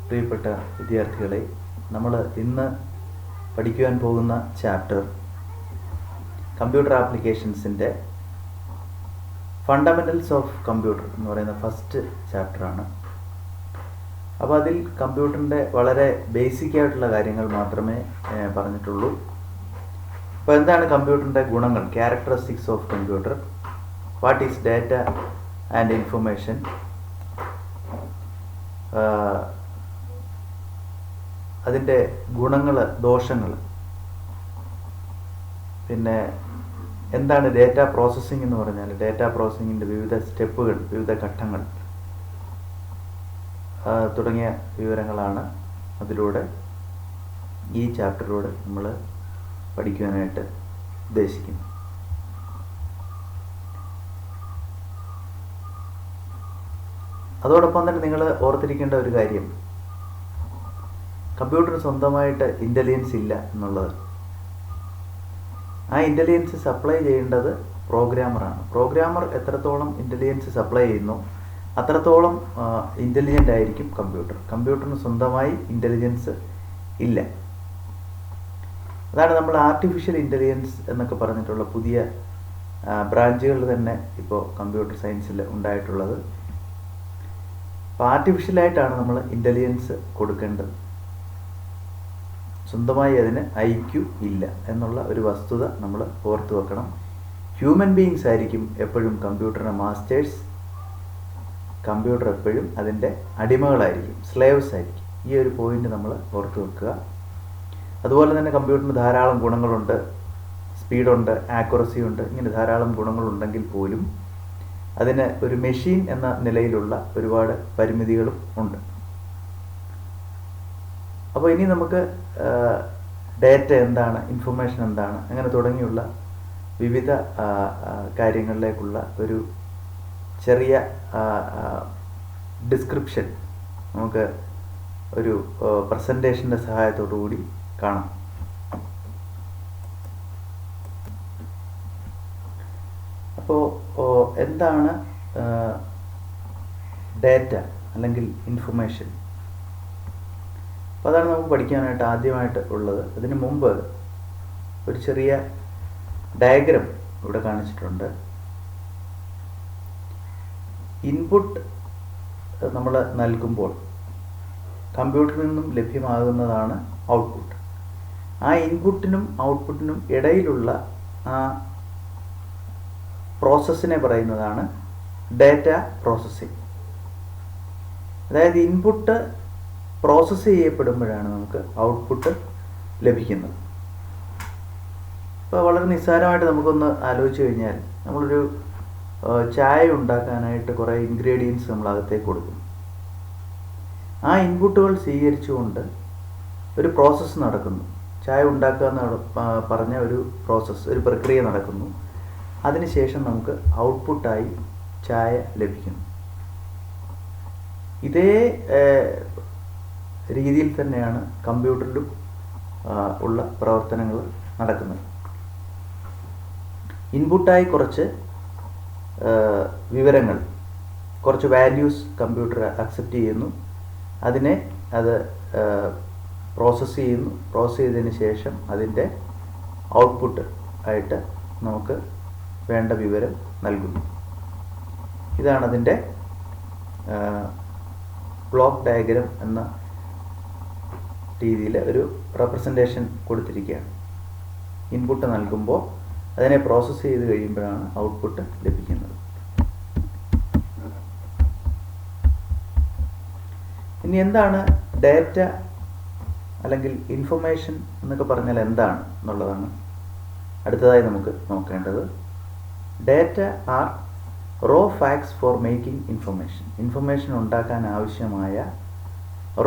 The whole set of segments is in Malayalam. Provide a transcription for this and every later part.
പ്രിയപ്പെട്ട വിദ്യാർത്ഥികളെ, നമ്മൾ ഇന്ന് പഠിക്കുവാൻ പോകുന്ന ചാപ്റ്റർ കമ്പ്യൂട്ടർ ആപ്ലിക്കേഷൻസിൻ്റെ ഫണ്ടമെൻ്റൽസ് ഓഫ് കമ്പ്യൂട്ടർ എന്ന് പറയുന്ന ഫസ്റ്റ് ചാപ്റ്ററാണ്. അപ്പോൾ അതിൽ കമ്പ്യൂട്ടറിൻ്റെ വളരെ ബേസിക് ആയിട്ടുള്ള കാര്യങ്ങൾ മാത്രമേ പറഞ്ഞിട്ടുള്ളൂ. അപ്പോൾ എന്താണ് കമ്പ്യൂട്ടറിൻ്റെ ഗുണങ്ങൾ, characteristics of computer, what is data and information, അതിൻ്റെ ഗുണങ്ങൾ, ദോഷങ്ങൾ, പിന്നെ എന്താണ് ഡേറ്റ പ്രോസസ്സിംഗ് എന്ന് പറഞ്ഞാൽ ഡേറ്റ പ്രോസസ്സിങ്ങിൻ്റെ വിവിധ സ്റ്റെപ്പുകൾ, വിവിധ ഘട്ടങ്ങൾ തുടങ്ങിയ വിവരങ്ങളാണ് അതിലൂടെ ഈ ചാപ്റ്ററിലൂടെ നമ്മൾ പഠിക്കുവാനായിട്ട് ഉദ്ദേശിക്കുന്നു. അതോടൊപ്പം തന്നെ നിങ്ങൾ ഓർത്തിരിക്കേണ്ട ഒരു കാര്യം, കമ്പ്യൂട്ടറിന് സ്വന്തമായിട്ട് ഇൻ്റലിജൻസ് ഇല്ല എന്നുള്ളത്. ആ ഇൻ്റലിജൻസ് സപ്ലൈ ചെയ്യേണ്ടത് പ്രോഗ്രാമറാണ്. പ്രോഗ്രാമർ എത്രത്തോളം ഇൻ്റലിജൻസ് സപ്ലൈ ചെയ്യുന്നു അത്രത്തോളം ഇൻ്റലിജൻ്റ് ആയിരിക്കും കമ്പ്യൂട്ടർ. കമ്പ്യൂട്ടറിന് സ്വന്തമായി ഇൻ്റലിജൻസ് ഇല്ല. അതാണ് നമ്മൾ ആർട്ടിഫിഷ്യൽ ഇൻ്റലിജൻസ് എന്നൊക്കെ പറഞ്ഞിട്ടുള്ള പുതിയ ബ്രാഞ്ചുകൾ തന്നെ ഇപ്പോൾ കമ്പ്യൂട്ടർ സയൻസിൽ ഉണ്ടായിട്ടുള്ളത്. അപ്പോൾ ആർട്ടിഫിഷ്യലായിട്ടാണ് നമ്മൾ ഇൻ്റലിജൻസ് കൊടുക്കേണ്ടത്. സ്വന്തമായി അതിന് IQ ഇല്ല എന്നുള്ള ഒരു വസ്തുത നമ്മൾ ഓർത്തു വെക്കണം. ഹ്യൂമൻ ബീയിങ്സ് ആയിരിക്കും എപ്പോഴും കമ്പ്യൂട്ടറിൻ്റെ മാസ്റ്റേഴ്സ്. കമ്പ്യൂട്ടർ എപ്പോഴും അതിൻ്റെ അടിമകളായിരിക്കും, സ്ലേവ്സ് ആയിരിക്കും. ഈ ഒരു പോയിന്റ് നമ്മൾ ഓർത്തു വെക്കുക. അതുപോലെ തന്നെ കമ്പ്യൂട്ടറിന് ധാരാളം ഗുണങ്ങളുണ്ട്, സ്പീഡുണ്ട്, ആക്യുറസി ഉണ്ട്, ഇങ്ങനെ ധാരാളം ഗുണങ്ങളുണ്ടെങ്കിൽ പോലും അതിന് ഒരു മെഷീൻ എന്ന നിലയിലുള്ള ഒരുപാട് പരിമിതികളും ഉണ്ട്. അപ്പോൾ ഇനി നമുക്ക് ഡേറ്റ എന്താണ്, ഇൻഫർമേഷൻ എന്താണ്, അങ്ങനെ തുടങ്ങിയുള്ള വിവിധ കാര്യങ്ങളിലേക്കുള്ള ഒരു ചെറിയ ഡിസ്ക്രിപ്ഷൻ നമുക്ക് ഒരു പ്രസൻറ്റേഷൻ്റെ സഹായത്തോടു കൂടി കാണാം. അപ്പോൾ എന്താണ് ഡേറ്റ അല്ലെങ്കിൽ ഇൻഫർമേഷൻ? അപ്പോൾ അതാണ് നമുക്ക് പഠിക്കാനായിട്ട് ആദ്യമായിട്ട് ഉള്ളത്. അതിന് മുമ്പ് ഒരു ചെറിയ ഡയഗ്രം ഇവിടെ കാണിച്ചിട്ടുണ്ട്. ഇൻപുട്ട് നമ്മൾ നൽകുമ്പോൾ കമ്പ്യൂട്ടറിൽ നിന്നും ലഭ്യമാകുന്നതാണ് ഔട്ട്പുട്ട്. ആ ഇൻപുട്ടിനും ഔട്ട്പുട്ടിനും ഇടയിലുള്ള ആ പ്രോസസ്സിനെ പറയുന്നതാണ് ഡേറ്റ പ്രോസസ്സിംഗ്. അതായത് ഇൻപുട്ട് പ്രോസസ്സ് ചെയ്യപ്പെടുമ്പോഴാണ് നമുക്ക് ഔട്ട്പുട്ട് ലഭിക്കുന്നത്. ഇപ്പോൾ വളരെ നിസ്സാരമായിട്ട് നമുക്കൊന്ന് ആലോചിച്ച് കഴിഞ്ഞാൽ, നമ്മളൊരു ചായ ഉണ്ടാക്കാനായിട്ട് കുറേ ഇൻഗ്രീഡിയൻസ് നമ്മൾ അകത്തേക്ക് കൊടുക്കും. ആ ഇൻപുട്ടുകൾ സ്വീകരിച്ചുകൊണ്ട് ഒരു പ്രോസസ്സ് നടക്കുന്നു. ചായ ഉണ്ടാക്കുക എന്ന് പറഞ്ഞ ഒരു പ്രോസസ്സ്, ഒരു പ്രക്രിയ നടക്കുന്നു. അതിനുശേഷം നമുക്ക് ഔട്ട്പുട്ടായി ചായ ലഭിക്കുന്നു. ഇതേ രീതിയിൽ തന്നെയാണ് കമ്പ്യൂട്ടറിലും ഉള്ള പ്രവർത്തനങ്ങൾ നടക്കുന്നത്. ഇൻപുട്ടായി കുറച്ച് വിവരങ്ങൾ, കുറച്ച് വാല്യൂസ് കമ്പ്യൂട്ടർ അക്സെപ്റ്റ് ചെയ്യുന്നു. അതിനെ അത് പ്രോസസ്സ് ചെയ്യുന്നു. പ്രോസസ്സ് ചെയ്തതിന് ശേഷം അതിൻ്റെ ഔട്ട്പുട്ട് ആയിട്ട് നമുക്ക് വേണ്ട വിവരം നൽകുന്നു. ഇതാണ് അതിൻ്റെ ബ്ലോക്ക് ഡയഗ്രം എന്ന രീതിയിൽ ഒരു റെപ്രസെൻറ്റേഷൻ കൊടുത്തിരിക്കുകയാണ്. ഇൻപുട്ട് നൽകുമ്പോൾ അതിനെ പ്രോസസ്സ് ചെയ്ത് കഴിയുമ്പോഴാണ് ഔട്ട്പുട്ട് ലഭിക്കുന്നത്. ഇനി എന്താണ് ഡാറ്റ അല്ലെങ്കിൽ ഇൻഫർമേഷൻ എന്നൊക്കെ പറഞ്ഞാൽ എന്താണ് എന്നുള്ളതാണ് അടുത്തതായി നമുക്ക് നോക്കേണ്ടത്. Data are raw facts for making information. Information ഉണ്ടാക്കാൻ ആവശ്യമായ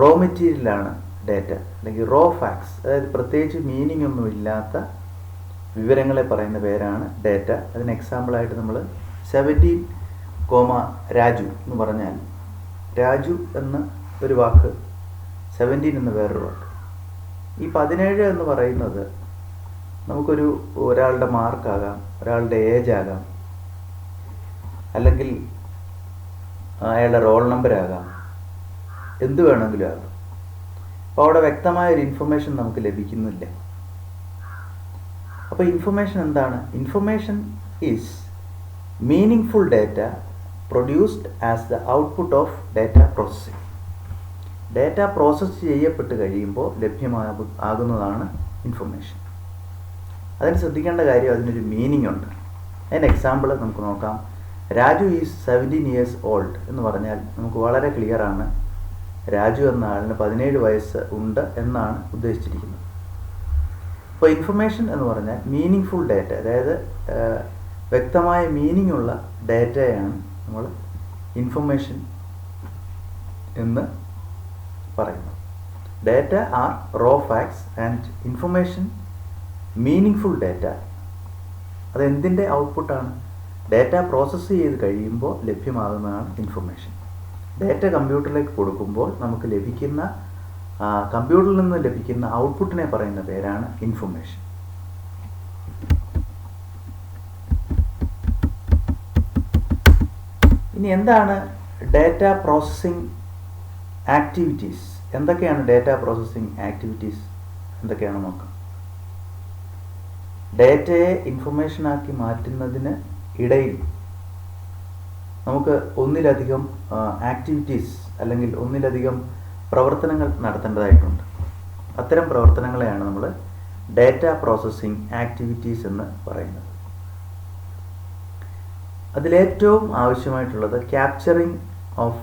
റോ മെറ്റീരിയലാണ് ഡാറ്റ, അല്ലെങ്കിൽ റോ ഫാക്ട്സ്. അതായത് പ്രത്യേകിച്ച് മീനിങ് ഒന്നും ഇല്ലാത്ത വിവരങ്ങളെ പറയുന്ന പേരാണ് ഡാറ്റ. അതിന് എക്സാമ്പിളായിട്ട് നമ്മൾ 17, രാജു എന്ന് പറഞ്ഞാൽ, രാജു എന്ന ഒരു വാക്ക്, 17 എന്ന വേറൊരു വാക്ക്. ഈ 17 എന്ന് പറയുന്നത് നമുക്കൊരു ഒരാളുടെ മാർക്കാകാം, ഒരാളുടെ ഏജ് ആകാം, അല്ലെങ്കിൽ അയാളുടെ റോൾ നമ്പർ ആകാം, എന്ത് വേണമെങ്കിലും ആകാം. അപ്പോൾ അവിടെ വ്യക്തമായൊരു ഇൻഫർമേഷൻ നമുക്ക് ലഭിക്കുന്നില്ല. അപ്പോൾ ഇൻഫർമേഷൻ എന്താണ്? Information is meaningful data produced as the output of data processing. Data process ചെയ്യപ്പെട്ട് കഴിയുമ്പോൾ ലഭ്യമാകുന്നതാണ് ഇൻഫർമേഷൻ. അതിന് ശ്രദ്ധിക്കേണ്ട കാര്യം, അതിനൊരു മീനിങ് ഉണ്ട്. അതിന് എക്സാമ്പിൾ നമുക്ക് നോക്കാം. രാജു ഈസ് 17 years old എന്ന് പറഞ്ഞാൽ നമുക്ക് വളരെ ക്ലിയർ ആണ്, രാജു എന്ന ആളിന് 17 വയസ്സ് ഉണ്ട് എന്നാണ് ഉദ്ദേശിച്ചിരിക്കുന്നത്. അപ്പോൾ ഇൻഫർമേഷൻ എന്ന് പറഞ്ഞാൽ മീനിങ് ഫുൾ ഡാറ്റ, അതായത് വ്യക്തമായ മീനിങ് ഉള്ള ഡാറ്റയാണ് നമ്മൾ ഇൻഫർമേഷൻ എന്ന് പറയുന്നത്. Data are raw facts and information meaningful data. അതെന്തിൻ്റെ ഔട്ട്പുട്ടാണ്? ഡാറ്റ പ്രോസസ്സ് ചെയ്ത് കഴിയുമ്പോൾ ലഭ്യമാകുന്നതാണ് ഇൻഫർമേഷൻ. ഡാറ്റ കമ്പ്യൂട്ടറിലേക്ക് കൊടുക്കുമ്പോൾ നമുക്ക് ലഭിക്കുന്ന കമ്പ്യൂട്ടറിൽ നിന്ന് ലഭിക്കുന്ന ഔട്ട്പുട്ടിനെ പറയുന്ന പേരാണ് ഇൻഫർമേഷൻ. ഇനി എന്താണ് ഡാറ്റ പ്രോസസ്സിംഗ് ആക്ടിവിറ്റീസ്? എന്തൊക്കെയാണ് ഡാറ്റ പ്രോസസ്സിംഗ് ആക്ടിവിറ്റീസ് എന്തൊക്കെയാണെന്ന് നോക്കാം. ഡാറ്റയെ ഇൻഫർമേഷനാക്കി മാറ്റുന്നതിന് ഇടയിൽ നമുക്ക് ഒന്നിലധികം ആക്ടിവിറ്റീസ് അല്ലെങ്കിൽ ഒന്നിലധികം പ്രവർത്തനങ്ങൾ നടത്തേണ്ടതായിട്ടുണ്ട്. അത്തരം പ്രവർത്തനങ്ങളെയാണ് നമ്മൾ ഡാറ്റ പ്രോസസ്സിംഗ് ആക്ടിവിറ്റീസ് എന്ന് പറയുന്നത്. അതിലേറ്റവും ആവശ്യമായിട്ടുള്ളത് ക്യാപ്ചറിങ് ഓഫ്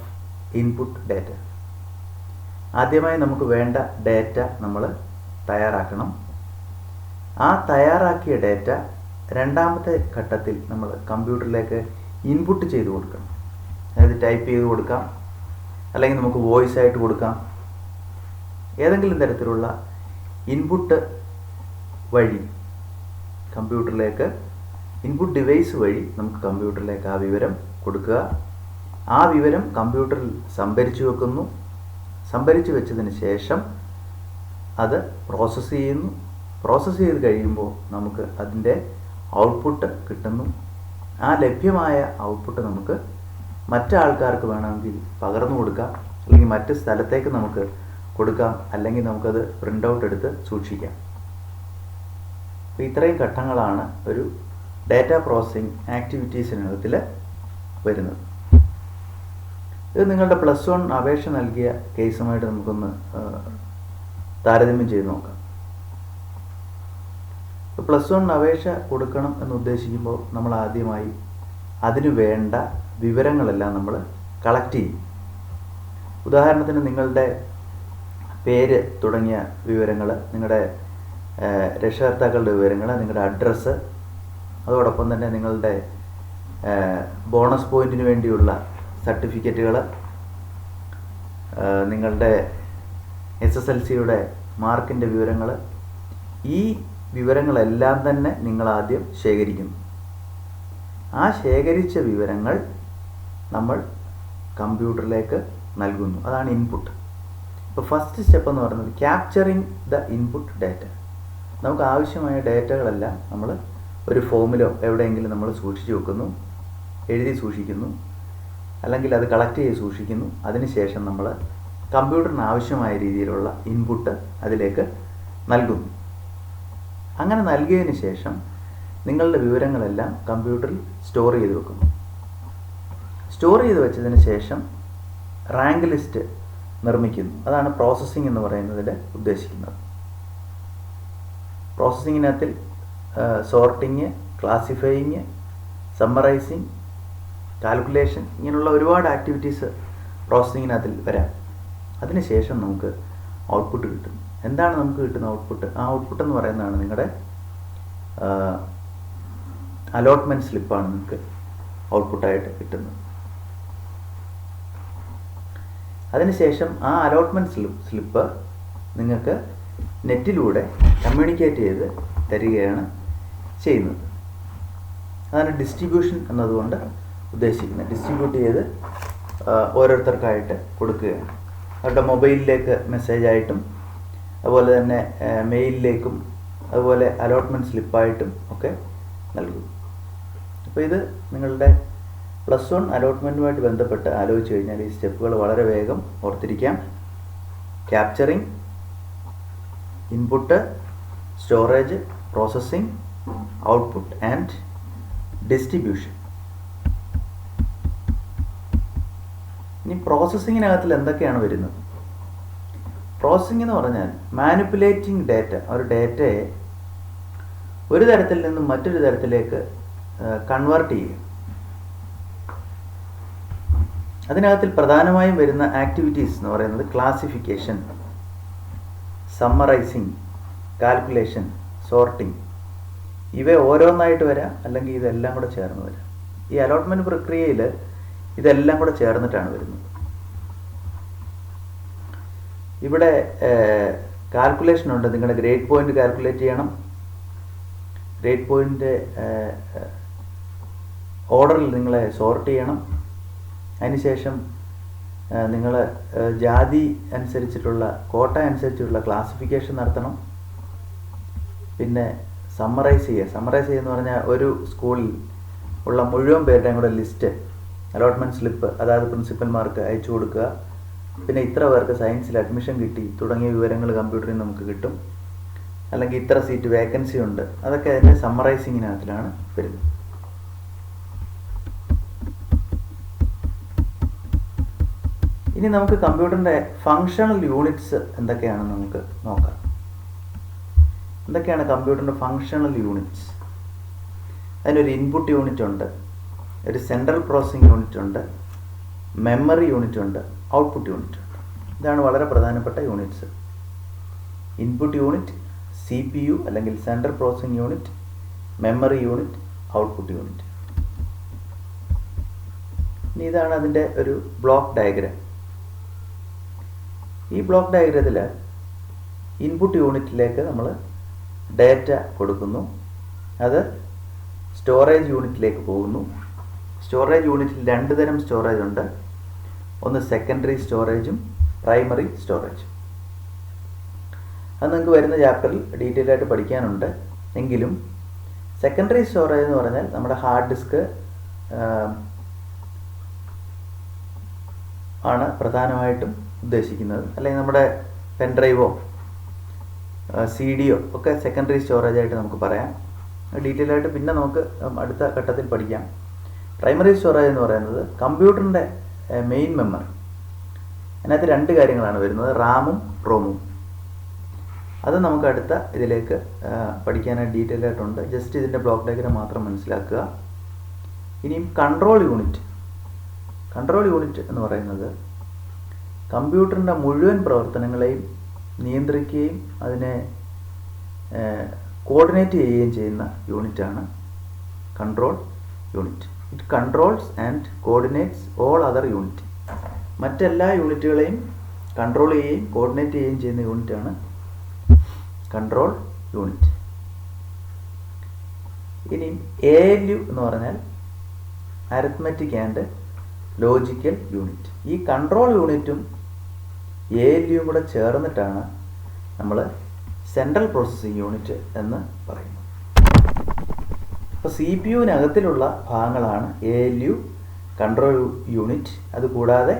ഇൻപുട്ട് ഡാറ്റ. ആദ്യമായി നമുക്ക് വേണ്ട ഡാറ്റ നമ്മൾ തയ്യാറാക്കണം. ആ തയ്യാറാക്കിയ ഡാറ്റ രണ്ടാമത്തെ ഘട്ടത്തിൽ നമ്മൾ കമ്പ്യൂട്ടറിലേക്ക് ഇൻപുട്ട് ചെയ്ത് കൊടുക്കണം. അതായത് ടൈപ്പ് ചെയ്ത് കൊടുക്കാം, അല്ലെങ്കിൽ നമുക്ക് വോയിസ് ആയിട്ട് കൊടുക്കാം. ഏതെങ്കിലും തരത്തിലുള്ള ഇൻപുട്ട് വഴി കമ്പ്യൂട്ടറിലേക്ക്, ഇൻപുട്ട് ഡിവൈസ് വഴി നമുക്ക് കമ്പ്യൂട്ടറിലേക്ക് ആ വിവരം കൊടുക്കുക. ആ വിവരം കമ്പ്യൂട്ടറിൽ സംഭരിച്ചു വെക്കുന്നു. സംഭരിച്ചു വെച്ചതിന് ശേഷം അത് പ്രോസസ്സ് ചെയ്യുന്നു. പ്രോസസ്സ് ചെയ്ത് കഴിയുമ്പോൾ നമുക്ക് അതിൻ്റെ ഔട്ട്പുട്ട് കിട്ടുന്നു. ആ ലഭ്യമായ ഔട്ട്പുട്ട് നമുക്ക് മറ്റാൾക്കാർക്ക് വേണമെങ്കിൽ പകർന്നു കൊടുക്കാം, അല്ലെങ്കിൽ മറ്റ് സ്ഥലത്തേക്ക് നമുക്ക് കൊടുക്കാം, അല്ലെങ്കിൽ നമുക്കത് പ്രിൻ്റ് ഔട്ട് എടുത്ത് സൂക്ഷിക്കാം. അപ്പോൾ ഇത്രയും ഘട്ടങ്ങളാണ് ഒരു ഡാറ്റ പ്രോസസ്സിംഗ് ആക്ടിവിറ്റീസിനകത്തിൽ വരുന്നത്. ഇത് നിങ്ങളുടെ +1 അപേക്ഷ നൽകിയ കേസുമായിട്ട് നമുക്കൊന്ന് താരതമ്യം ചെയ്ത് നോക്കാം. +1 അപേക്ഷ കൊടുക്കണം എന്ന് ഉദ്ദേശിക്കുമ്പോൾ നമ്മൾ ആദ്യമായി അതിനു വേണ്ട വിവരങ്ങളെല്ലാം നമ്മൾ കളക്ട് ചെയ്യും. ഉദാഹരണത്തിന് നിങ്ങളുടെ പേര് തുടങ്ങിയ വിവരങ്ങൾ, നിങ്ങളുടെ രക്ഷകർത്താക്കളുടെ വിവരങ്ങൾ, നിങ്ങളുടെ അഡ്രസ്സ്, അതോടൊപ്പം തന്നെ നിങ്ങളുടെ ബോണസ് പോയിന്റിന് വേണ്ടിയുള്ള സർട്ടിഫിക്കറ്റുകൾ, നിങ്ങളുടെ SSLCയുടെ മാർക്കിൻ്റെ വിവരങ്ങൾ, ഈ വിവരങ്ങളെല്ലാം തന്നെ നിങ്ങൾ ആദ്യം ശേഖരിക്കുന്നു. ആ ശേഖരിച്ച വിവരങ്ങൾ നമ്മൾ കമ്പ്യൂട്ടറിലേക്ക് നൽകുന്നു. അതാണ് ഇൻപുട്ട്. ഇപ്പോൾ ഫസ്റ്റ് സ്റ്റെപ്പ് എന്ന് പറയുന്നത് ക്യാപ്ചറിങ് ദ ഇൻപുട്ട് ഡാറ്റ. നമുക്ക് ആവശ്യമായ ഡാറ്റകളെല്ലാം നമ്മൾ ഒരു ഫോമിലോ എവിടെയെങ്കിലും നമ്മൾ സൂക്ഷിച്ചു വെക്കുന്നു, എഴുതി സൂക്ഷിക്കുന്നു, അല്ലെങ്കിൽ അത് കളക്ട് ചെയ്ത് സൂക്ഷിക്കുന്നു. അതിനുശേഷം നമ്മൾ കമ്പ്യൂട്ടറിന് ആവശ്യമായ രീതിയിലുള്ള ഇൻപുട്ട് അതിലേക്ക് നൽകുന്നു. അങ്ങനെ നൽകിയതിന് ശേഷം നിങ്ങളുടെ വിവരങ്ങളെല്ലാം കമ്പ്യൂട്ടറിൽ സ്റ്റോർ ചെയ്ത് വെക്കുന്നു. സ്റ്റോർ ചെയ്ത് വെച്ചതിന് ശേഷം റാങ്ക് ലിസ്റ്റ് നിർമ്മിക്കുന്നു. അതാണ് പ്രോസസ്സിംഗ് എന്ന് പറയുന്നതിൽ ഉദ്ദേശിക്കുന്നത്. പ്രോസസ്സിങ്ങിനകത്തിൽ സോർട്ടിങ്, ക്ലാസിഫയിങ്, സമ്മറൈസിങ്, കാൽക്കുലേഷൻ, ഇങ്ങനെയുള്ള ഒരുപാട് ആക്ടിവിറ്റീസ് പ്രോസസ്സിങ്ങിനകത്തിൽ വരാം. അതിനുശേഷം നമുക്ക് ഔട്ട്പുട്ട് കിട്ടും. എന്താണ് നമുക്ക് കിട്ടുന്ന ഔട്ട്പുട്ട്? ആ ഔട്ട്പുട്ട് എന്ന് പറയുന്നതാണ് നിങ്ങളുടെ അലോട്ട്മെൻറ്റ് സ്ലിപ്പാണ് നിങ്ങൾക്ക് ഔട്ട്പുട്ടായിട്ട് കിട്ടുന്നത്. അതിനുശേഷം ആ അലോട്ട്മെൻറ്റ് സ്ലിപ്പ് നിങ്ങൾക്ക് നെറ്റിലൂടെ കമ്മ്യൂണിക്കേറ്റ് ചെയ്ത് തരികയാണ് ചെയ്യുന്നത്. അതാണ് ഡിസ്ട്രിബ്യൂഷൻ എന്നതുകൊണ്ട് ഉദ്ദേശിക്കുന്നത്. ഡിസ്ട്രിബ്യൂട്ട് ചെയ്ത് ഓരോരുത്തർക്കായിട്ട് കൊടുക്കുകയാണ്. അവരുടെ മൊബൈലിലേക്ക് മെസ്സേജായിട്ടും, അതുപോലെ തന്നെ മെയിലിലേക്കും, അതുപോലെ അലോട്ട്മെൻറ്റ് സ്ലിപ്പായിട്ടും ഒക്കെ നൽകും. അപ്പോൾ ഇത് നിങ്ങളുടെ +1 അലോട്ട്മെൻറ്റുമായിട്ട് ബന്ധപ്പെട്ട് ആലോചിച്ച് കഴിഞ്ഞാൽ ഈ സ്റ്റെപ്പുകൾ വളരെ വേഗം ഓർത്തിരിക്കാം. Capturing, input, storage, processing, output and distribution. ഇനി പ്രോസസ്സിങ്ങിനകത്തിൽ എന്തൊക്കെയാണ് വരുന്നത്? പ്രോസസ്സിംഗ് എന്ന് പറഞ്ഞാൽ മാനിപ്പുലേറ്റിംഗ് ഡാറ്റ. ഒരു ഡാറ്റയെ ഒരു തരത്തിൽ നിന്നും മറ്റൊരു തരത്തിലേക്ക് കൺവേർട്ട് ചെയ്യുക. അതിനകത്തിൽ പ്രധാനമായും വരുന്ന ആക്ടിവിറ്റീസ് എന്ന് പറയുന്നത് ക്ലാസിഫിക്കേഷൻ, സമ്മറൈസിങ്, കാൽക്കുലേഷൻ, സോർട്ടിങ്. ഇവ ഓരോന്നായിട്ട് വരാം, അല്ലെങ്കിൽ ഇതെല്ലാം കൂടെ ചേർന്ന് വരാം. ഈ അലോട്ട്മെൻറ്റ് പ്രക്രിയയിൽ ഇതെല്ലാം കൂടെ ചേർന്നിട്ടാണ് വരുന്നത്. ഇവിടെ കാൽക്കുലേഷൻ ഉണ്ട്. നിങ്ങളുടെ ഗ്രേഡ് പോയിന്റ് കാൽക്കുലേറ്റ് ചെയ്യണം. ഗ്രേഡ് പോയിന്റ് ഓർഡറിൽ നിങ്ങളെ സോർട്ട് ചെയ്യണം. അതിനുശേഷം നിങ്ങൾ ജാതി അനുസരിച്ചിട്ടുള്ള, കോട്ട അനുസരിച്ചുള്ള ക്ലാസിഫിക്കേഷൻ നടത്തണം. പിന്നെ സമ്മറൈസ് ചെയ്യുക എന്ന് പറഞ്ഞാൽ ഒരു സ്കൂളിൽ ഉള്ള മുഴുവൻ പേരുടെയും കൂടെ ലിസ്റ്റ്, അലോട്ട്മെൻറ്റ് സ്ലിപ്പ് അതായത് പ്രിൻസിപ്പൽമാർക്ക് അയച്ചു കൊടുക്കുക. പിന്നെ ഇത്ര പേർക്ക് സയൻസിൽ അഡ്മിഷൻ കിട്ടി തുടങ്ങിയ വിവരങ്ങൾ കമ്പ്യൂട്ടറിൽ നിന്ന് നമുക്ക് കിട്ടും. അല്ലെങ്കിൽ ഇത്ര സീറ്റ് വേക്കൻസി ഉണ്ട്. അതൊക്കെ അതിൻ്റെ സമ്മറൈസിങ്ങിനകത്തിലാണ് വരുന്നത്. ഇനി നമുക്ക് കമ്പ്യൂട്ടറിൻ്റെ ഫങ്ഷണൽ യൂണിറ്റ്സ് എന്തൊക്കെയാണെന്ന് നമുക്ക് നോക്കാം. എന്തൊക്കെയാണ് കമ്പ്യൂട്ടറിൻ്റെ ഫങ്ഷണൽ യൂണിറ്റ്സ്? അതിനൊരു ഇൻപുട്ട് യൂണിറ്റ് ഉണ്ട്, ഒരു സെൻട്രൽ പ്രോസസ്സിംഗ് യൂണിറ്റ് ഉണ്ട്, മെമ്മറി യൂണിറ്റ് ഉണ്ട്, ഔട്ട്പുട്ട് യൂണിറ്റ് ഉണ്ട്. ഇതാണ് വളരെ പ്രധാനപ്പെട്ട യൂണിറ്റ്സ്. ഇൻപുട്ട് യൂണിറ്റ്, CPU അല്ലെങ്കിൽ central processing unit, memory unit, output unit. ഇനി ഇതാണ് അതിൻ്റെ ഒരു ബ്ലോക്ക് ഡയഗ്രാം. ഈ ബ്ലോക്ക് ഡയഗ്രത്തിൽ ഇൻപുട്ട് യൂണിറ്റിലേക്ക് നമ്മൾ ഡാറ്റ കൊടുക്കുന്നു. അത് സ്റ്റോറേജ് യൂണിറ്റിലേക്ക് പോകുന്നു. സ്റ്റോറേജ് യൂണിറ്റിൽ രണ്ട് തരം സ്റ്റോറേജ് ഉണ്ട്. ഒന്ന് സെക്കൻഡറി സ്റ്റോറേജും പ്രൈമറി സ്റ്റോറേജും. അത് നിങ്ങൾക്ക് വരുന്ന ചാപ്റ്ററിൽ ഡീറ്റെയിൽ ആയിട്ട് പഠിക്കാനുണ്ട്. എങ്കിലും സെക്കൻഡറി സ്റ്റോറേജ് എന്ന് പറഞ്ഞാൽ നമ്മുടെ ഹാർഡ് ഡിസ്ക് ആണ് പ്രധാനമായിട്ടും ഉദ്ദേശിക്കുന്നത്. അല്ലെങ്കിൽ നമ്മുടെ പെൻഡ്രൈവോ CD ഒക്കെ സെക്കൻഡറി സ്റ്റോറേജ് ആയിട്ട് നമുക്ക് പറയാം. ഡീറ്റെയിൽ ആയിട്ട് പിന്നെ നമുക്ക് അടുത്ത ഘട്ടത്തിൽ പഠിക്കാം. പ്രൈമറി സ്റ്റോറേജ് എന്ന് പറയുന്നത് കമ്പ്യൂട്ടറിൻ്റെ മെയിൻ മെമ്മറി. അതിനകത്ത് രണ്ട് കാര്യങ്ങളാണ് വരുന്നത്, റാമും റോമും. അത് നമുക്ക് അടുത്ത ഇതിലേക്ക് പഠിക്കാനായിട്ട് ഡീറ്റെയിൽ ആയിട്ടുണ്ട്. ജസ്റ്റ് ഇതിൻ്റെ ബ്ലോക്ക് ഡയഗ്രാം മാത്രം മനസ്സിലാക്കുക. ഇനിയും കൺട്രോൾ യൂണിറ്റ്. കൺട്രോൾ യൂണിറ്റ് എന്ന് പറയുന്നത് കമ്പ്യൂട്ടറിൻ്റെ മുഴുവൻ പ്രവർത്തനങ്ങളെയും നിയന്ത്രിക്കുകയും അതിനെ കോർഡിനേറ്റ് ചെയ്യുകയും ചെയ്യുന്ന യൂണിറ്റാണ് control unit. It controls and coordinates all other unit. മറ്റെല്ലാ യൂണിറ്റുകളെയും കൺട്രോൾ ചെയ്യുകയും കോർഡിനേറ്റ് ചെയ്യുകയും ചെയ്യുന്ന യൂണിറ്റാണ് കൺട്രോൾ യൂണിറ്റ്. ഇനി ALU എന്ന് പറഞ്ഞാൽ അരിത്മെറ്റിക് ആൻഡ് ലോജിക്കൽ യൂണിറ്റ്. ഈ കൺട്രോൾ യൂണിറ്റും ALUവും കൂടെ ചേർന്നിട്ടാണ് നമ്മൾ സെൻട്രൽ പ്രോസസ്സിംഗ് യൂണിറ്റ് എന്ന് പറയുന്നത്. അപ്പോൾ CPUവിനകത്തിലുള്ള ഭാഗങ്ങളാണ് ALU, കൺട്രോൾ യൂണിറ്റ്. അതുകൂടാതെ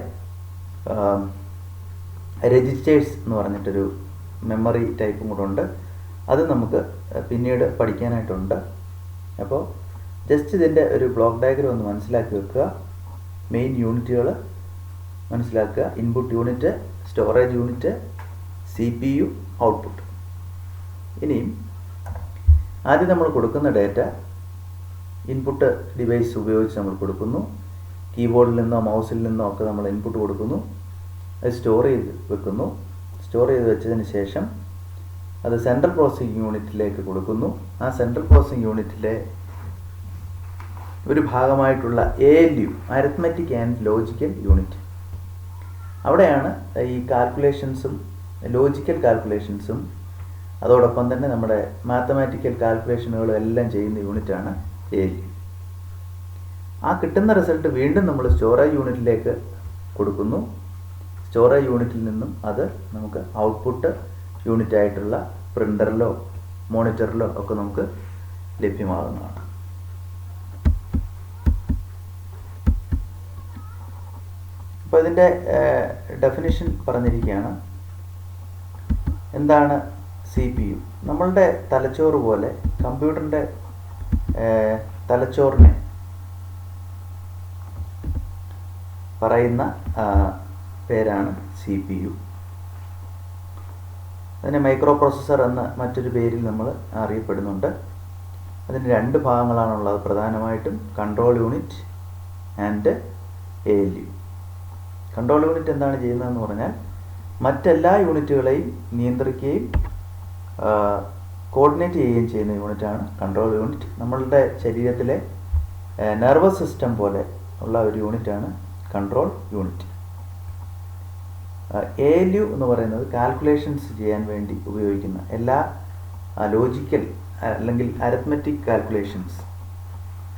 രജിസ്റ്റേഴ്സ് എന്ന് പറഞ്ഞിട്ടൊരു മെമ്മറി ടൈപ്പും കൂടെ ഉണ്ട്. അത് നമുക്ക് പിന്നീട് പഠിക്കാനായിട്ടുണ്ട്. അപ്പോൾ ജസ്റ്റ് ഇതിൻ്റെ ഒരു ബ്ലോക്ക് ഡയഗ്രാം ഒന്ന് മനസ്സിലാക്കി വെക്കുക. മെയിൻ യൂണിറ്റുകൾ മനസ്സിലാക്കുക. Input unit, storage unit, CPU, output. ഇനിയും ആദ്യം നമ്മൾ കൊടുക്കുന്ന ഡാറ്റ ഇൻപുട്ട് ഡിവൈസ് ഉപയോഗിച്ച് നമ്മൾ കൊടുക്കുന്നു. കീബോർഡിൽ നിന്നോ മൗസിൽ നിന്നോ ഒക്കെ നമ്മൾ ഇൻപുട്ട് കൊടുക്കുന്നു. അത് സ്റ്റോർ ചെയ്ത് വെക്കുന്നു. സ്റ്റോർ ചെയ്ത് വെച്ചതിന് ശേഷം അത് സെൻട്രൽ പ്രോസസ്സിംഗ് യൂണിറ്റിലേക്ക് കൊടുക്കുന്നു. ആ സെൻട്രൽ പ്രോസസ്സിംഗ് യൂണിറ്റിലെ ഒരു ഭാഗമായിട്ടുള്ള ALU, arithmetic and logical unit. അവിടെയാണ് ഈ കാൽക്കുലേഷൻസും ലോജിക്കൽ കാൽക്കുലേഷൻസും അതോടൊപ്പം തന്നെ നമ്മുടെ മാത്തമാറ്റിക്കൽ കാൽക്കുലേഷനുകളും എല്ലാം ചെയ്യുന്ന യൂണിറ്റാണ് ALU. ആ കിട്ടുന്ന റിസൾട്ട് വീണ്ടും നമ്മൾ സ്റ്റോറേജ് യൂണിറ്റിലേക്ക് കൊടുക്കുന്നു. സ്റ്റോറേജ് യൂണിറ്റിൽ നിന്നും അത് നമുക്ക് ഔട്ട്പുട്ട് യൂണിറ്റായിട്ടുള്ള പ്രിൻ്ററിലോ മോണിറ്ററിലോ ഒക്കെ നമുക്ക് ലഭ്യമാകുന്നതാണ്. അപ്പോൾ ഇതിൻ്റെ ഡെഫിനിഷൻ പറഞ്ഞിരിക്കുകയാണ്. എന്താണ് CPU. നമ്മളുടെ തലച്ചോറ് പോലെ കമ്പ്യൂട്ടറിൻ്റെ തലച്ചോറിനെ പറയുന്ന പേരാണ് CPU. അതിനെ മൈക്രോ പ്രോസസ്സർ എന്ന മറ്റൊരു പേരിൽ നമ്മൾ അറിയപ്പെടുന്നുണ്ട്. അതിന് രണ്ട് ഭാഗങ്ങളാണുള്ളത് പ്രധാനമായിട്ടും, control unit and ALU. Control unit എന്താണ് ചെയ്യുന്നതെന്ന് പറഞ്ഞാൽ മറ്റെല്ലാ യൂണിറ്റുകളെയും നിയന്ത്രിക്കുകയും കോർഡിനേറ്റ് ചെയ്യുകയും ചെയ്യുന്ന യൂണിറ്റാണ് കൺട്രോൾ യൂണിറ്റ്. നമ്മളുടെ ശരീരത്തിലെ നെർവസ് സിസ്റ്റം പോലെ ഉള്ള ഒരു യൂണിറ്റാണ് കൺട്രോൾ യൂണിറ്റ്. ALU എന്ന് പറയുന്നത് കാൽക്കുലേഷൻസ് ചെയ്യാൻ വേണ്ടി ഉപയോഗിക്കുന്ന എല്ലാ ലോജിക്കൽ അല്ലെങ്കിൽ അരിത്മെറ്റിക് കാൽക്കുലേഷൻസ്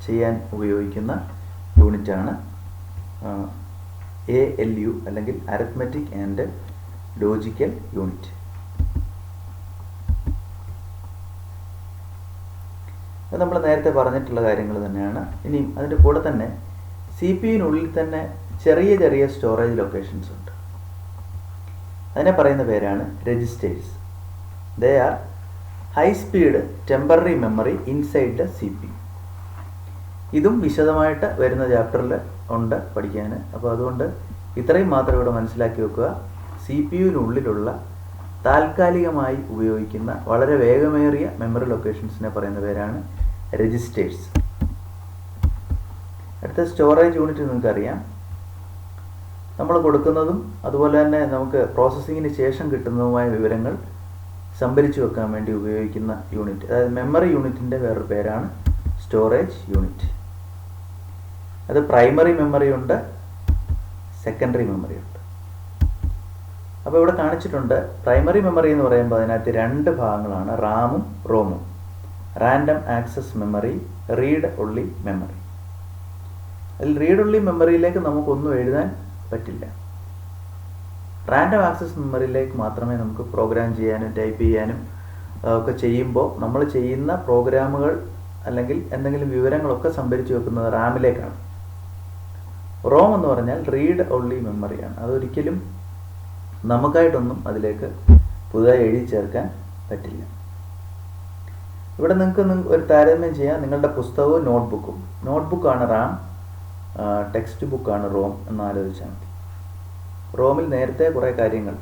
ചെയ്യാൻ ഉപയോഗിക്കുന്ന യൂണിറ്റാണ് ALU അല്ലെങ്കിൽ അരിത്മെറ്റിക് ആൻഡ് ലോജിക്കൽ യൂണിറ്റ്. അത് നമ്മൾ നേരത്തെ പറഞ്ഞിട്ടുള്ള കാര്യങ്ങൾ തന്നെയാണ്. ഇനിയും അതിൻ്റെ കൂടെ തന്നെ CPU-നുള്ളിൽ തന്നെ ചെറിയ ചെറിയ സ്റ്റോറേജ് ലൊക്കേഷൻസ് ഉണ്ട്. അതിനെ പറയുന്ന പേരാണ് registers. They are high speed temporary memory inside the CPU. ഇതും വിശദമായിട്ട് വരുന്ന ചാപ്റ്ററിൽ ഉണ്ട് പഠിക്കാൻ. അപ്പോൾ അതുകൊണ്ട് ഇത്രയും മാത്രം ഇവിടെ മനസ്സിലാക്കി വെക്കുക. CPU-നുള്ളിലുള്ള താൽക്കാലികമായി ഉപയോഗിക്കുന്ന വളരെ വേഗമേറിയ മെമ്മറി ലൊക്കേഷൻസിനെ പറയുന്ന പേരാണ് രജിസ്റ്റേഴ്സ്. അടുത്ത സ്റ്റോറേജ് യൂണിറ്റ് നിങ്ങൾക്കറിയാം. നമ്മൾ കൊടുക്കുന്നതും അതുപോലെ തന്നെ നമുക്ക് പ്രോസസ്സിങ്ങിന് ശേഷം കിട്ടുന്നതുമായ വിവരങ്ങൾ സംഭരിച്ചു വെക്കാൻ വേണ്ടി ഉപയോഗിക്കുന്ന യൂണിറ്റ്, അതായത് മെമ്മറി യൂണിറ്റിൻ്റെ വേറൊരു പേരാണ് സ്റ്റോറേജ് യൂണിറ്റ്. അത് പ്രൈമറി മെമ്മറി ഉണ്ട്, സെക്കൻഡറി മെമ്മറി ഉണ്ട്. അപ്പോൾ ഇവിടെ കാണിച്ചിട്ടുണ്ട് പ്രൈമറി മെമ്മറി എന്ന് പറയുമ്പോൾ അതിനകത്ത് രണ്ട് ഭാഗങ്ങളാണ്, റാമും റോമും. Random access memory, read only memory. അതിൽ റീഡ് ഒൺലി മെമ്മറിയിലേക്ക് നമുക്കൊന്നും എഴുതാൻ പറ്റില്ല. റാൻഡം ആക്സസ് മെമ്മറിയിലേക്ക് മാത്രമേ നമുക്ക് പ്രോഗ്രാം ചെയ്യാനും ടൈപ്പ് ചെയ്യാനും ഒക്കെ ചെയ്യുമ്പോൾ നമ്മൾ ചെയ്യുന്ന പ്രോഗ്രാമുകൾ അല്ലെങ്കിൽ എന്തെങ്കിലും വിവരങ്ങളൊക്കെ സംഭരിച്ചു വെക്കുന്നത് റാമിലേക്കാണ്. റോം എന്ന് പറഞ്ഞാൽ റീഡ് ഒൺലി മെമ്മറിയാണ്. അതൊരിക്കലും നമുക്കായിട്ടൊന്നും അതിലേക്ക് പുതുതായി എഴുതി ചേർക്കാൻ പറ്റില്ല. ഇവിടെ നിങ്ങൾക്ക് ഒരു താരതമ്യം ചെയ്യാം. നിങ്ങളുടെ പുസ്തകവും നോട്ട്ബുക്കും. നോട്ട്ബുക്കാണ് റാം, ടെക്സ്റ്റ് ബുക്കാണ് റോം എന്ന് ആലോചിച്ചാൽ മതി. റോമിൽ നേരത്തെ കുറേ കാര്യങ്ങൾ,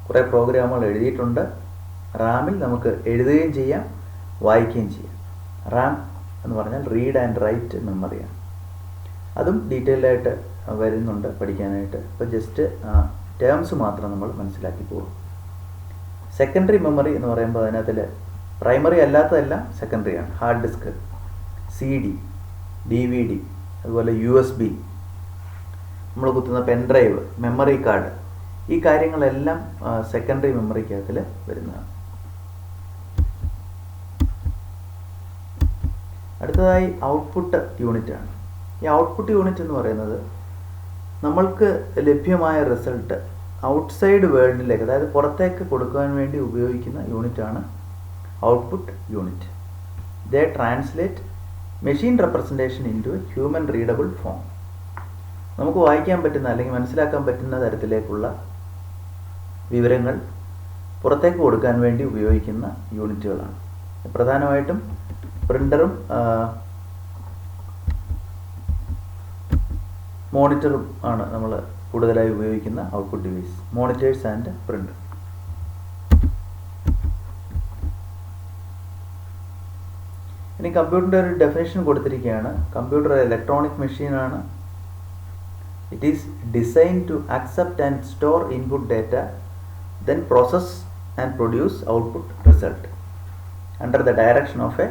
കുറേ പ്രോഗ്രാമുകൾ എഴുതിയിട്ടുണ്ട്. റാമിൽ നമുക്ക് എഴുതുകയും ചെയ്യാം, വായിക്കുകയും ചെയ്യാം. റാം എന്ന് പറഞ്ഞാൽ റീഡ് ആൻഡ് റൈറ്റ് മെമ്മറിയാണ്. അതും ഡീറ്റെയിൽഡായിട്ട് വരുന്നുണ്ട് പഠിക്കാനായിട്ട്. ഇപ്പോൾ ജസ്റ്റ് ടേംസ് മാത്രം നമ്മൾ മനസ്സിലാക്കി പോകും. സെക്കൻഡറി മെമ്മറി എന്ന് പറയുമ്പോൾ അതിനകത്തിൽ പ്രൈമറി അല്ലാത്തതെല്ലാം സെക്കൻഡറിയാണ്. ഹാർഡ് ഡിസ്ക്, CD, DVD, അതുപോലെ USB, നമ്മൾ കുത്തുന്ന പെൻഡ്രൈവ്, മെമ്മറി കാർഡ്, ഈ കാര്യങ്ങളെല്ലാം സെക്കൻഡറി മെമ്മറിക്കകത്തിൽ വരുന്നതാണ്. അടുത്തതായി ഔട്ട്പുട്ട് യൂണിറ്റാണ്. ഈ ഔട്ട്പുട്ട് യൂണിറ്റ് എന്ന് പറയുന്നത് നമ്മൾക്ക് ലഭ്യമായ റിസൾട്ട് ഔട്ട്സൈഡ് വേൾഡിലേക്ക്, അതായത് പുറത്തേക്ക് കൊടുക്കുവാൻ വേണ്ടി ഉപയോഗിക്കുന്ന യൂണിറ്റാണ് output unit. They translate machine representation into a human readable form. നമുക്ക് വായിക്കാൻ പറ്റുന്ന അല്ലെങ്കിൽ മനസ്സിലാക്കാൻ പറ്റുന്ന തരത്തിലേക്കുള്ള വിവരങ്ങൾ പുറത്തേക്ക് കൊടുക്കാൻ വേണ്ടി ഉപയോഗിക്കുന്ന യൂണിറ്റുകളാണ്. പ്രധാനമായിട്ടും പ്രിൻ്ററും മോണിറ്ററും ആണ് നമ്മൾ കൂടുതലായി ഉപയോഗിക്കുന്ന output device. Monitors and printer. ഇനി കമ്പ്യൂട്ടറിൻ്റെ ഒരു ഡെഫിനേഷൻ കൊടുത്തിരിക്കുകയാണ്. കമ്പ്യൂട്ടർ ഇലക്ട്രോണിക് മെഷീനാണ്. It is design to accept and store input data, then process and produce output result under the direction of a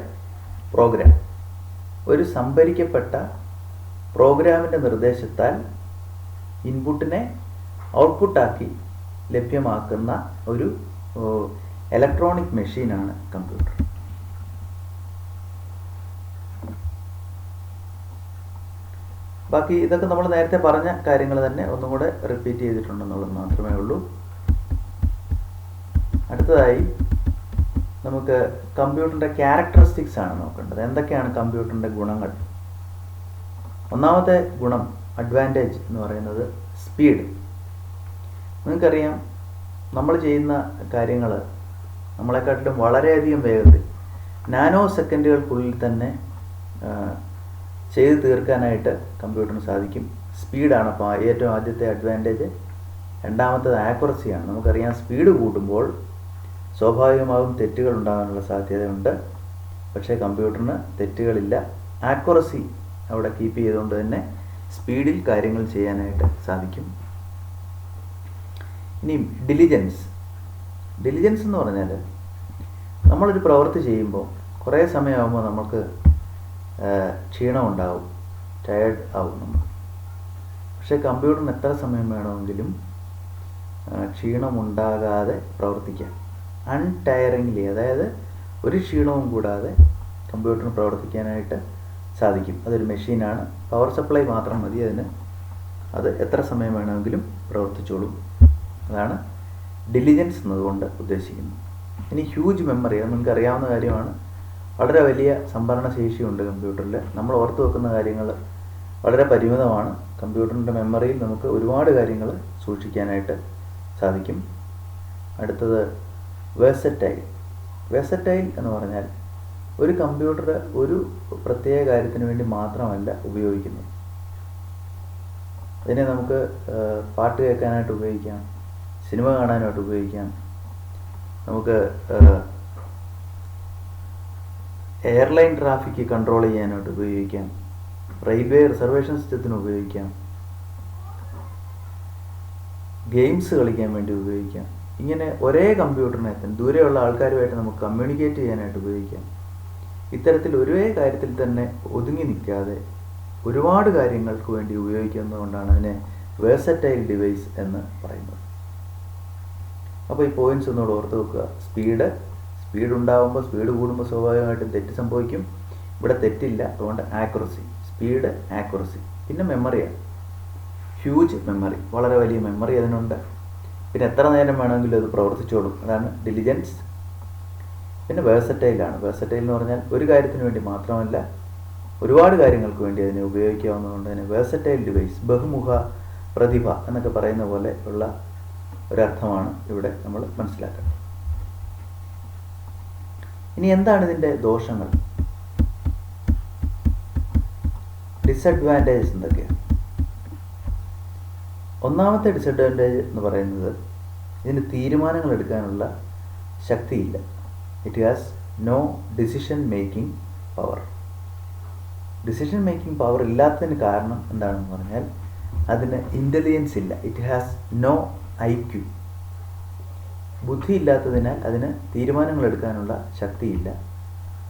program. ഒരു സംഭരിക്കപ്പെട്ട പ്രോഗ്രാമിൻ്റെ നിർദ്ദേശത്താൽ ഇൻപുട്ടിനെ ഔട്ട്പുട്ടാക്കി ലഭ്യമാക്കുന്ന ഒരു ഇലക്ട്രോണിക് മെഷീനാണ് കമ്പ്യൂട്ടർ. ബാക്കി ഇതൊക്കെ നമ്മൾ നേരത്തെ പറഞ്ഞ കാര്യങ്ങൾ തന്നെ ഒന്നും കൂടെ റിപ്പീറ്റ് ചെയ്തിട്ടുണ്ടെന്നുള്ളത് മാത്രമേ ഉള്ളൂ. അടുത്തതായി നമുക്ക് കമ്പ്യൂട്ടറിൻ്റെ ക്യാരക്ടറിസ്റ്റിക്സ് ആണ് നോക്കേണ്ടത്. എന്തൊക്കെയാണ് കമ്പ്യൂട്ടറിൻ്റെ ഗുണങ്ങൾ? ഒന്നാമത്തെ ഗുണം, അഡ്വാൻറ്റേജ് എന്ന് പറയുന്നത് സ്പീഡ്. നിങ്ങൾക്കറിയാം, നമ്മൾ ചെയ്യുന്ന കാര്യങ്ങൾ നമ്മളെക്കാട്ടിലും വളരെയധികം വേഗത്തിൽ നാനോ സെക്കൻഡുകൾക്കുള്ളിൽ തന്നെ ചെയ്ത് തീർക്കാനായിട്ട് കമ്പ്യൂട്ടറിന് സാധിക്കും. സ്പീഡാണ് അപ്പോൾ ഏറ്റവും ആദ്യത്തെ അഡ്വാൻറ്റേജ്. രണ്ടാമത്തത് ആക്യുറസിയാണ്. നമുക്കറിയാം സ്പീഡ് കൂട്ടുമ്പോൾ സ്വാഭാവികമായും തെറ്റുകൾ ഉണ്ടാകാനുള്ള സാധ്യതയുണ്ട്. പക്ഷേ കമ്പ്യൂട്ടറിന് തെറ്റുകളില്ല. ആക്യുറസി അവിടെ കീപ്പ് ചെയ്തുകൊണ്ട് തന്നെ സ്പീഡിൽ കാര്യങ്ങൾ ചെയ്യാനായിട്ട് സാധിക്കും. ഇനി ഡിലിജൻസ് എന്ന് പറഞ്ഞാൽ നമ്മളൊരു പ്രവൃത്തി ചെയ്യുമ്പോൾ കുറേ സമയമാകുമ്പോൾ നമുക്ക് ക്ഷീണമുണ്ടാവും, ടയേർഡ് ആവും നമ്മൾ. പക്ഷേ കമ്പ്യൂട്ടറിന് എത്ര സമയം വേണമെങ്കിലും ക്ഷീണമുണ്ടാകാതെ പ്രവർത്തിക്കാം. അൺടയറിംഗ്ലി, അതായത് ഒരു ക്ഷീണവും കൂടാതെ കമ്പ്യൂട്ടറിന് പ്രവർത്തിക്കാനായിട്ട് സാധിക്കും. അതൊരു മെഷീനാണ്. പവർ സപ്ലൈ മാത്രം മതി അതിന്. അത് എത്ര സമയം വേണമെങ്കിലും പ്രവർത്തിച്ചോളും. അതാണ് ഡിലിജൻസ് എന്നതുകൊണ്ട് ഉദ്ദേശിക്കുന്നത്. ഇനി ഹ്യൂജ് മെമ്മറി, അത് നിങ്ങൾക്ക് അറിയാവുന്ന കാര്യമാണ്. വളരെ വലിയ സംഭരണ ശേഷിയുണ്ട് കമ്പ്യൂട്ടറിൽ. നമ്മൾ ഓർത്ത് വെക്കുന്ന കാര്യങ്ങൾ വളരെ പരിമിതമാണ്. കമ്പ്യൂട്ടറിൻ്റെ മെമ്മറിയിൽ നമുക്ക് ഒരുപാട് കാര്യങ്ങൾ സൂക്ഷിക്കാനായിട്ട് സാധിക്കും. അടുത്തത് വേഴ്സറ്റൈൽ എന്ന് പറഞ്ഞാൽ ഒരു കമ്പ്യൂട്ടർ ഒരു പ്രത്യേക കാര്യത്തിന് വേണ്ടി മാത്രമല്ല ഉപയോഗിക്കുന്നത്. അതിനെ നമുക്ക് പാട്ട് കേൾക്കാനായിട്ട് ഉപയോഗിക്കാം, സിനിമ കാണാനായിട്ട് ഉപയോഗിക്കാം, നമുക്ക് എയർലൈൻ ട്രാഫിക് കൺട്രോൾ ചെയ്യാനായിട്ട് ഉപയോഗിക്കാം, റെയിൽവേ റിസർവേഷൻ സിസ്റ്റത്തിന് ഉപയോഗിക്കാം, ഗെയിംസ് കളിക്കാൻ വേണ്ടി ഉപയോഗിക്കാം. ഇങ്ങനെ ഒരേ കമ്പ്യൂട്ടറിനെ തന്നെ ദൂരെയുള്ള ആൾക്കാരുമായിട്ട് നമുക്ക് കമ്മ്യൂണിക്കേറ്റ് ചെയ്യാനായിട്ട് ഉപയോഗിക്കാം. ഇത്തരത്തിൽ ഒരേ കാര്യത്തിൽ തന്നെ ഒതുങ്ങി നിൽക്കാതെ ഒരുപാട് കാര്യങ്ങൾക്ക് വേണ്ടി ഉപയോഗിക്കുന്നതുകൊണ്ടാണ് അതിനെ വേഴ്സറ്റൈൽ ഡിവൈസ് എന്ന് പറയുന്നത്. അപ്പോൾ ഈ പോയിന്റ്സ് ഒന്നുകൂടെ ഓർത്ത് വെക്കുക. സ്പീഡ് ഉണ്ടാകുമ്പോൾ, സ്പീഡ് കൂടുമ്പോൾ സ്വാഭാവികമായിട്ടും തെറ്റ് സംഭവിക്കും. ഇവിടെ തെറ്റില്ല, അതുകൊണ്ട് ആക്യുറസി, സ്പീഡ്, ആക്യുറസി. പിന്നെ മെമ്മറിയാണ്. ഹ്യൂജ് മെമ്മറി, വളരെ വലിയ മെമ്മറി അതിനുണ്ട്. പിന്നെ എത്ര നേരം വേണമെങ്കിലും അത് പ്രവർത്തിച്ചോളും, അതാണ് ഡിലിജൻസ്. പിന്നെ വേഴ്സറ്റൈലാണ്. വേഴ്സറ്റൈൽ എന്ന് പറഞ്ഞാൽ ഒരു കാര്യത്തിന് വേണ്ടി മാത്രമല്ല, ഒരുപാട് കാര്യങ്ങൾക്ക് വേണ്ടി അതിനെ ഉപയോഗിക്കാവുന്നതുകൊണ്ട് തന്നെ വേഴ്സറ്റൈൽ ഡിവൈസ്, ബഹുമുഖ പ്രതിഭ എന്നൊക്കെ പറയുന്ന പോലെ ഉള്ള ഒരർത്ഥമാണ് ഇവിടെ നമ്മൾ മനസ്സിലാക്കുന്നത്. ഇനി എന്താണ് ഇതിൻ്റെ ദോഷങ്ങൾ, ഡിസഡ്വാൻറ്റേജസ് എന്തൊക്കെയാണ്? ഒന്നാമത്തെ ഡിസഡ്വാൻറ്റേജ് എന്ന് പറയുന്നത് ഇതിന് തീരുമാനങ്ങൾ എടുക്കാനുള്ള ശക്തിയില്ല. It has no decision making power. Decision making power ഇല്ലാത്തതിന് കാരണം എന്താണെന്ന് പറഞ്ഞാൽ അതിന് ഇൻ്റലിജൻസ് ഇല്ല. It has no IQ. ബുദ്ധി ഇല്ലാത്തതിനാൽ അതിന് തീരുമാനങ്ങൾ എടുക്കാനുള്ള ശക്തിയില്ല.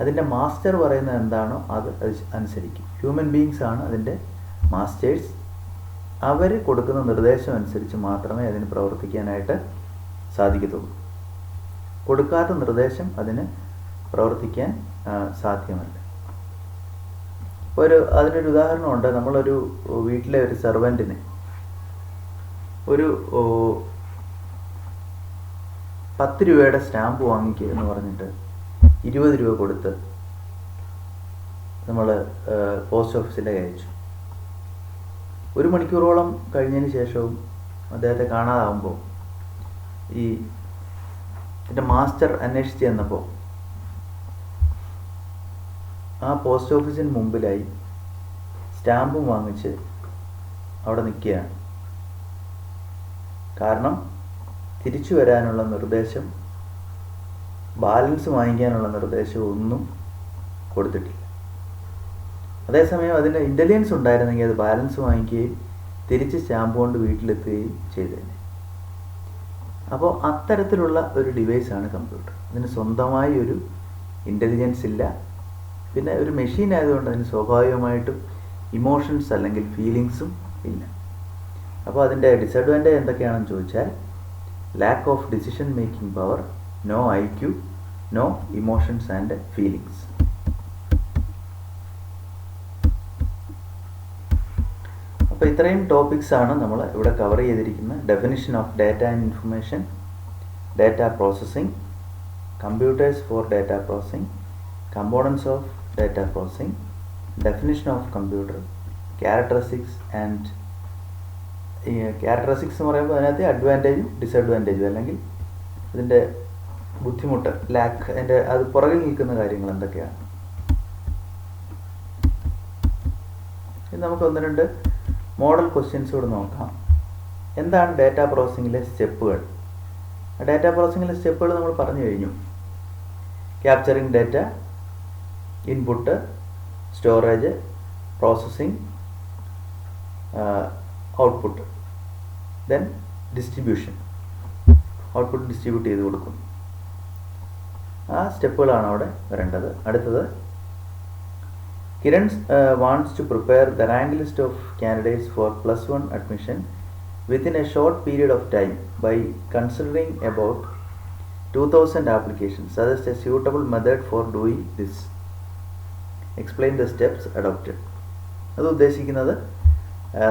അതിൻ്റെ മാസ്റ്റർ പറയുന്നത് എന്താണോ അത് അനുസരിക്കും. ഹ്യൂമൻ ബീയിങ്സ് ആണ് അതിൻ്റെ മാസ്റ്റേഴ്സ്. അവർ കൊടുക്കുന്ന നിർദ്ദേശം അനുസരിച്ച് മാത്രമേ അതിന് പ്രവർത്തിക്കാനായിട്ട് സാധിക്കത്തുള്ളൂ. കൊടുക്കാത്ത നിർദ്ദേശം അതിന് പ്രവർത്തിക്കാൻ സാധ്യമല്ല. അതിനൊരു ഉദാഹരണമുണ്ട്. നമ്മളൊരു വീട്ടിലെ ഒരു സെർവൻറ്റിന് ഒരു 10 രൂപയുടെ സ്റ്റാമ്പ് വാങ്ങിക്കുക എന്ന് പറഞ്ഞിട്ട് 20 രൂപ കൊടുത്ത് നമ്മൾ പോസ്റ്റ് ഓഫീസിലേക്ക് അയച്ചു. 1 മണിക്കൂറോളം കഴിഞ്ഞതിന് ശേഷവും അദ്ദേഹത്തെ കാണാതാവുമ്പോൾ എൻ്റെ മാസ്റ്റർ അന്വേഷിച്ച് ചെന്നപ്പോൾ ആ പോസ്റ്റ് ഓഫീസിന് മുമ്പിലായി സ്റ്റാമ്പും വാങ്ങിച്ച് അവിടെ നിൽക്കുകയാണ്. കാരണം തിരിച്ചു വരാനുള്ള നിർദ്ദേശം, ബാലൻസ് വാങ്ങിക്കാനുള്ള നിർദ്ദേശം ഒന്നും കൊടുത്തിട്ടില്ല. അതേസമയം അതിന് ഇൻ്റലിജൻസ് ഉണ്ടായിരുന്നെങ്കിൽ അത് ബാലൻസ് വാങ്ങിക്കുകയും തിരിച്ച് സ്റ്റാമ്പ് കൊണ്ട് വീട്ടിലെത്തുകയും ചെയ്തേനെ. അപ്പോൾ അത്തരത്തിലുള്ള ഒരു ഡിവൈസാണ് കമ്പ്യൂട്ടർ. അതിന് സ്വന്തമായി ഒരു ഇൻ്റലിജൻസ് ഇല്ല. പിന്നെ ഒരു മെഷീൻ ആയതുകൊണ്ട് അതിന് സ്വാഭാവികമായിട്ടും ഇമോഷൻസ് അല്ലെങ്കിൽ ഫീലിങ്സും ഇല്ല. അപ്പോൾ അതിൻ്റെ ഡിസഡ്വാൻറ്റേജ് എന്തൊക്കെയാണെന്ന് ചോദിച്ചാൽ lack of decision making power, no IQ, no emotions and feelings. അപ്പോൾ ഇത്രയും ടോപ്പിക്സ് ആണ് നമ്മൾ ഇവിടെ കവർ ചെയ്തിരിക്കുന്നത്. Definition of data and information, data processing, computers for data processing, components of data processing, definition of computer, characteristics and characteristics എന്ന് പറയുമ്പോൾ അതിനകത്ത് അഡ്വാൻറ്റേജും ഡിസഡ്വാൻറ്റേജും അല്ലെങ്കിൽ ഇതിൻ്റെ ബുദ്ധിമുട്ട്, ലാക്ക്, അതിൻ്റെ അത് പുറകിൽ നിൽക്കുന്ന കാര്യങ്ങൾ എന്തൊക്കെയാണ്? ഇനി നമുക്ക് ഒന്ന് രണ്ട് മോഡൽ ക്വസ്റ്റ്യൻസ് കൂടെ നോക്കാം. എന്താണ് ഡാറ്റ പ്രോസസ്സിങ്ങിലെ സ്റ്റെപ്പുകൾ? ഡാറ്റ പ്രോസസ്സിങ്ങിലെ സ്റ്റെപ്പുകൾ നമ്മൾ പറഞ്ഞു കഴിഞ്ഞു. Capturing data, input, storage, processing, output, then distribution. Output distribute ചെയ്ത് കൊടുക്കും. ആ സ്റ്റെപ്പുകളാണ് അവിടെ വരേണ്ടത്. അടുത്തത്, Kiran wants to prepare the rank list of candidates for +1 admission within a short period of time by considering about 2000 applications. Suggest a suitable method for doing this. Explain the steps adopted. അത് ഉദ്ദേശിക്കുന്നത്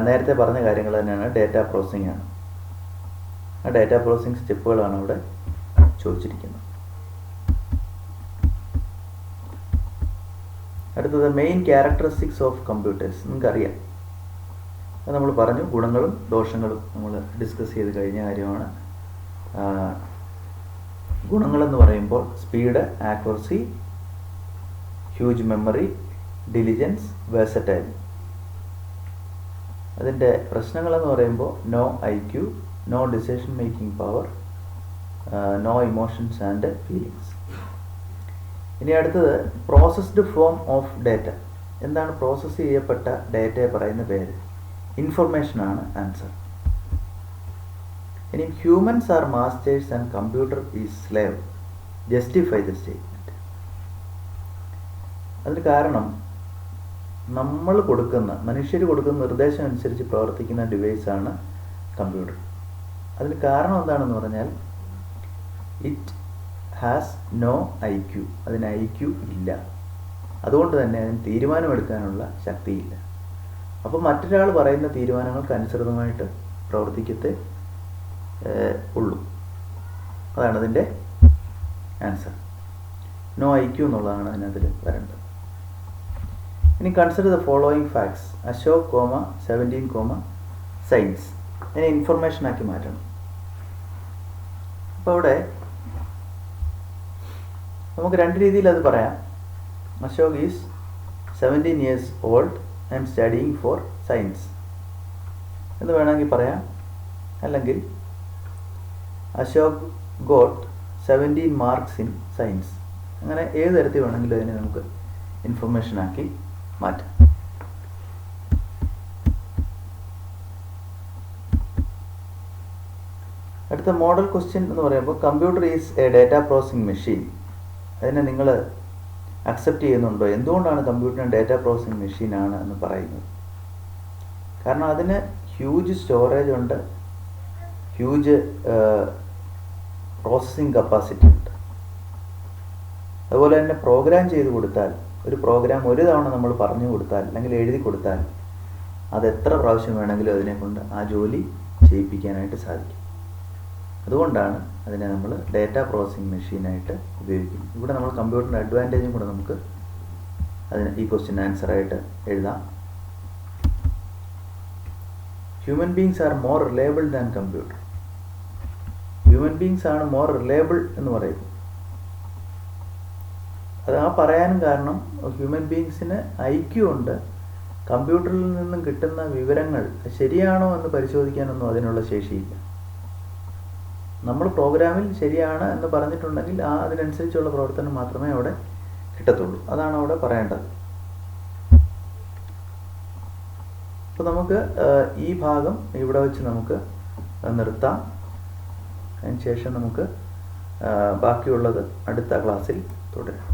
നേരത്തെ പറഞ്ഞ കാര്യങ്ങൾ തന്നെയാണ്, ഡാറ്റ പ്രോസസ്സിംഗ് ആണ്. ആ ഡാറ്റ പ്രോസസ്സിംഗ് സ്റ്റെപ്പുകളാണ് അവിടെ ചോദിച്ചിരിക്കുന്നത്. അടുത്തത്, മെയിൻ ക്യാരക്ടറിസ്റ്റിക്സ് ഓഫ് കമ്പ്യൂട്ടേഴ്സ്. നിങ്ങൾക്കറിയാം, അത് നമ്മൾ പറഞ്ഞു. ഗുണങ്ങളും ദോഷങ്ങളും നമ്മൾ ഡിസ്കസ് ചെയ്ത് കഴിഞ്ഞ കാര്യമാണ്. ഗുണങ്ങളെന്ന് പറയുമ്പോൾ speed, accuracy, huge memory, diligence, versatile. അതിൻ്റെ പ്രശ്നങ്ങളെന്ന് പറയുമ്പോൾ no IQ, no decision making power, no emotions and feelings. ഇനി അടുത്തത്, പ്രോസസ്ഡ് ഫോം ഓഫ് ഡാറ്റ. എന്താണ് പ്രോസസ്സ് ചെയ്യപ്പെട്ട ഡാറ്റയെ പറയുന്ന പേര്? ഇൻഫർമേഷനാണ് ആൻസർ. ഇനി humans are masters and computer is slave. Justify the statement. അതിന് കാരണം, മനുഷ്യർ കൊടുക്കുന്ന നിർദ്ദേശം അനുസരിച്ച് പ്രവർത്തിക്കുന്ന ഡിവൈസാണ് കമ്പ്യൂട്ടർ. അതിന് കാരണം എന്താണെന്ന് പറഞ്ഞാൽ, ഇറ്റ് ഹാസ് നോ IQ. അതിന് IQ ഇല്ല. അതുകൊണ്ട് തന്നെ അതിന് തീരുമാനമെടുക്കാനുള്ള ശക്തിയില്ല. അപ്പോൾ മറ്റൊരാൾ പറയുന്ന തീരുമാനങ്ങൾക്ക് അനുസൃതമായിട്ട് പ്രവർത്തിക്കത്തേ ഉള്ളൂ. അതാണ് അതിൻ്റെ ആൻസർ. നോ IQ എന്നുള്ളതാണ് അതിനതിൽ വരേണ്ടത്. ഇനി consider the following facts. Ashok, 17, science. അതിനെ ഇൻഫർമേഷനാക്കി മാറ്റണം. അപ്പോൾ അവിടെ നമുക്ക് രണ്ട് രീതിയിൽ അത് പറയാം. Ashok is 17 years old and studying for science എന്ന് വേണമെങ്കിൽ പറയാം. അല്ലെങ്കിൽ Ashok got 17 marks in science. അങ്ങനെ ഏത് തരത്തിൽ വേണമെങ്കിലും അതിനെ നമുക്ക് ഇൻഫർമേഷനാക്കി മാറ്റാം. അടുത്ത മോഡൽ ക്വസ്റ്റ്യൻ എന്ന് പറയുമ്പോൾ, computer is A data processing machine. അതിനെ നിങ്ങൾ അക്സെപ്റ്റ് ചെയ്യുന്നുണ്ടോ? എന്തുകൊണ്ടാണ് കമ്പ്യൂട്ടറിന് ഡാറ്റ പ്രോസസ്സിംഗ് മെഷീനാണ് എന്ന് പറയുന്നത്? കാരണം അതിന് ഹ്യൂജ് സ്റ്റോറേജ് ഉണ്ട്, ഹ്യൂജ് പ്രോസസ്സിംഗ് കപ്പാസിറ്റി ഉണ്ട്. അതുപോലെ തന്നെ പ്രോഗ്രാം ചെയ്ത് കൊടുത്താൽ, ഒരു പ്രോഗ്രാം ഒരു തവണ നമ്മൾ പറഞ്ഞു കൊടുത്താൽ അല്ലെങ്കിൽ എഴുതി കൊടുത്താൽ അത് എത്ര പ്രാവശ്യം വേണമെങ്കിലും അതിനെ കൊണ്ട് ആ ജോലി ചെയ്യിപ്പിക്കാനായിട്ട് സാധിക്കും. അതുകൊണ്ടാണ് അതിനെ നമ്മൾ ഡാറ്റ പ്രോസസ്സിംഗ് മെഷീനായിട്ട് ഉപയോഗിക്കുന്നത്. ഇവിടെ നമ്മൾ കമ്പ്യൂട്ടറിൻ്റെ അഡ്വാൻറ്റേജും കൂടെ നമുക്ക് അതിന് ഈ ക്വസ്റ്റ്യൻ ആൻസറായിട്ട് എഴുതാം. Human beings are more reliable than computer. Human beings ആണ് മോർ റിലയബിൾ എന്ന് പറയുന്നത്. അത് ആ പറയാനും കാരണം, ഹ്യൂമൻ ബീങ്സിന് IQ ഉണ്ട്. കമ്പ്യൂട്ടറിൽ നിന്നും കിട്ടുന്ന വിവരങ്ങൾ ശരിയാണോ എന്ന് പരിശോധിക്കാനൊന്നും അതിനുള്ള ശേഷിയില്ല. നമ്മൾ പ്രോഗ്രാമിൽ ശരിയാണ് എന്ന് പറഞ്ഞിട്ടുണ്ടെങ്കിൽ അതിനനുസരിച്ചുള്ള പ്രവർത്തനം മാത്രമേ അവിടെ കിട്ടത്തുള്ളൂ. അതാണ് അവിടെ പറയേണ്ടത്. അപ്പോൾ നമുക്ക് ഈ ഭാഗം ഇവിടെ വെച്ച് നമുക്ക് നിർത്താം. അതിന് ശേഷം നമുക്ക് ബാക്കിയുള്ളത് അടുത്ത ക്ലാസ്സിൽ തുടരാം.